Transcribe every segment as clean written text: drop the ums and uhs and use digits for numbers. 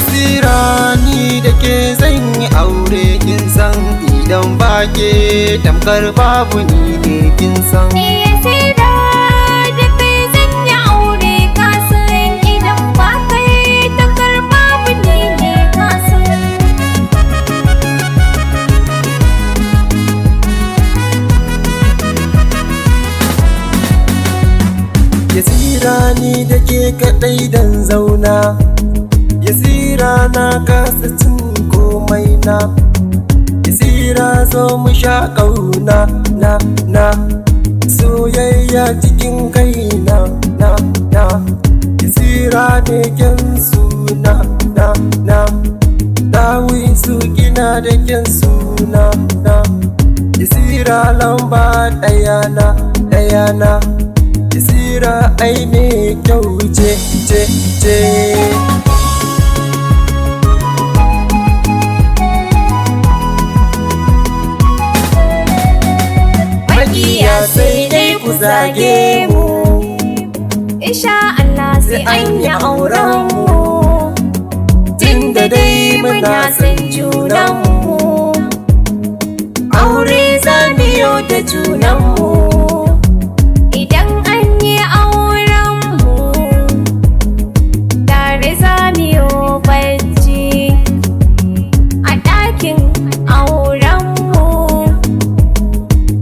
Yasirah ni da ke zan yi aure kin san, idan ba ke tamkar babu ni ne kin san. Yasirah da kai zan yi aure ka san, idan ba kai tamkar babu ni ne ka san. Yasirah ni da ke kaɗai dan zauna, Yasirah na kasa cin komai na. Yasirah zo mu sha ƙauna na soyayya cikin kaina na. Yasirah ne kyan suna na Dawisu kina da kyan suna na. Yasirah lamba ɗaya na Yasirah ai ne kyau ce. Makiya sai dai ku zage mu, insha Allah sai an yi auren mu. Tunda dai muna son junan mu, aure za mu yi da junan mu. Idan an yi auren mu, tare za mu yi bacci a ɗakin auren mu.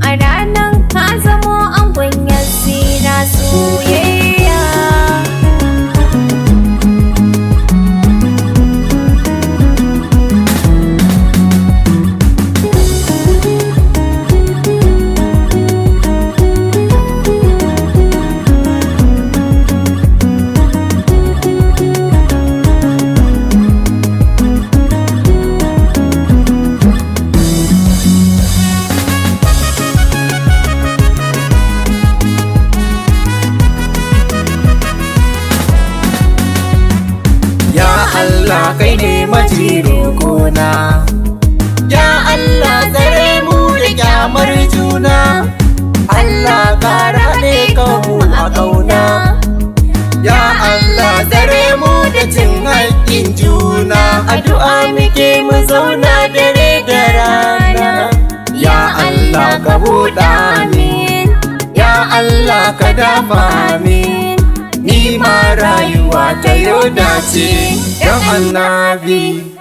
A ranar ka zamo angon Yasirah soyayya. Allah kai ne majirin gona, ya Allah tsare mu da kyamar juna. Allah kara ne kanmu a ƙauna, ya Allah tsare mu da cin haƙƙin juna. Addu'a muke mu zauna dare da rana, ya Allah ka buɗa min, ya Allah ka dafa min. Ni ma rayuwa ta yau dace, don Annabi.